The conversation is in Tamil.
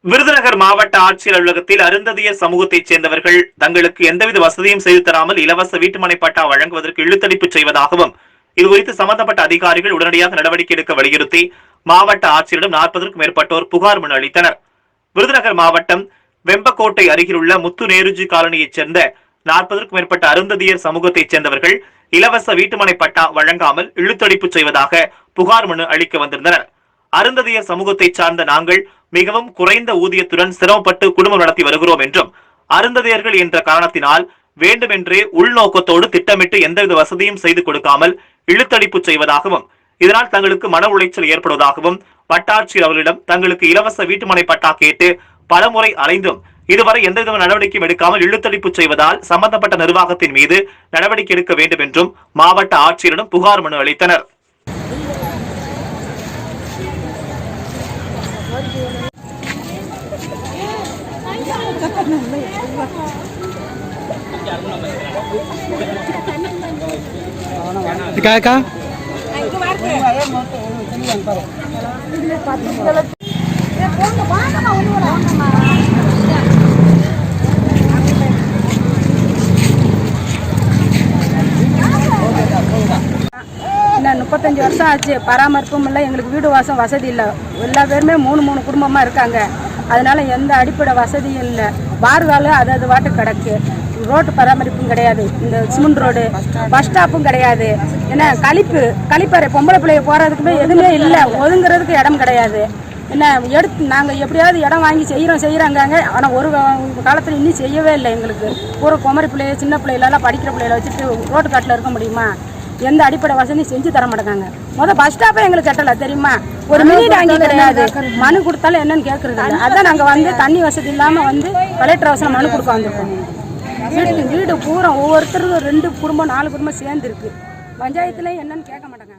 விருதுநகர் மாவட்ட ஆட்சியர் அலுவலகத்தில் அருந்ததியர் சமூகத்தைச் சேர்ந்தவர்கள் தங்களுக்கு எந்தவித வசதியும் செய்து தராமல் இலவச வீட்டுமனை பட்டா வழங்குவதற்கு இழுத்தடிப்பு செய்வதாகவும் இதுகுறித்து சம்பந்தப்பட்ட அதிகாரிகள் உடனடியாக நடவடிக்கை எடுக்க வலியுறுத்தி மாவட்ட ஆட்சியரிடம் 40க்கும் மேற்பட்டோர் புகார் மனு அளித்தனர். விருதுநகர் மாவட்டம் வெம்பக்கோட்டை அருகிலுள்ள முத்து நேருஜி காலனியைச் சேர்ந்த 40க்கும் மேற்பட்ட அருந்ததியர் சமூகத்தைச் சேர்ந்தவர்கள் இலவச வீட்டுமனை பட்டா வழங்காமல் இழுத்தடிப்பு செய்வதாக புகார் மனு அளிக்க வந்திருந்தனர். அருந்ததியர் சமூகத்தை சார்ந்த நாங்கள் மிகவும் குறைந்த ஊதியத்துடன் சிரமப்பட்டு குடும்பம் நடத்தி வருகிறோம் என்றும் அருந்ததியர்கள் என்ற காரணத்தினால் வேண்டுமென்றே உள்நோக்கத்தோடு திட்டமிட்டு எந்தவித வசதியும் செய்து கொடுக்காமல் இழுத்தடிப்பு செய்வதாகவும் இதனால் தங்களுக்கு மன உளைச்சல் ஏற்படுவதாகவும் வட்டாட்சியர் அவர்களிடம் தங்களுக்கு இலவச வீட்டுமனை பட்டா கேட்டு பலமுறை அலைந்தும் இதுவரை எந்தவித நடவடிக்கையும் எடுக்காமல் இழுத்தடிப்பு செய்வதால் சம்பந்தப்பட்ட நிர்வாகத்தின் மீது நடவடிக்கை எடுக்க வேண்டும் என்றும் மாவட்ட ஆட்சியரிடம் புகார் மனு அளித்தனர். இன்னும் 35 வருஷம் ஆச்சு. பராமரிப்பும் இல்லை, எங்களுக்கு வீடு வாசம் வசதி இல்லை. எல்லா பேருமே 3 குடும்பமாக இருக்காங்க. அதனால எந்த அடிப்படை வசதியும் இல்லை. பார்காலும் அது வாட்டு கிடக்கு. ரோட்டு பராமரிப்பும் கிடையாது. இந்த சிமெண்ட் ரோடு பஸ் ஸ்டாப்பும் கிடையாது. ஏன்னா கழிப்பறை பொம்பளை பிள்ளைய போகிறதுக்குமே எதுவுமே இல்லை. ஒதுங்கிறதுக்கு இடம் கிடையாது. என்ன நாங்கள் எப்படியாவது இடம் வாங்கி செய்கிறாங்க. ஆனால் ஒரு காலத்தில் இன்னும் செய்யவே இல்லை. எங்களுக்கு பூரா குமரி பிள்ளைய சின்ன பிள்ளைகளெல்லாம் படிக்கிற பிள்ளைகளை வச்சுட்டு ரோட்டு காட்டில் இருக்க முடியுமா? எந்த அடிப்படை வசதியும் செஞ்சு தர மாட்டாங்க. பஸ் ஸ்டாப்பே எங்களுக்கு கட்டல தெரியுமா? ஒரு மினி டாங்கி கிடையாது. மனு கொடுத்தாலும் என்னன்னு கேட்கறது இல்லை. அதான் நாங்கள் தண்ணி வசதி இல்லாமல் கலெக்டர் அவசரம் மனு கொடுக்க வந்திருக்கோம். வீடு பூரா ஒவ்வொருத்தருக்கும் 2 குடும்பம் 4 குடும்பம் சேர்ந்துருக்கு. பஞ்சாயத்துல என்னன்னு கேட்க மாட்டாங்க.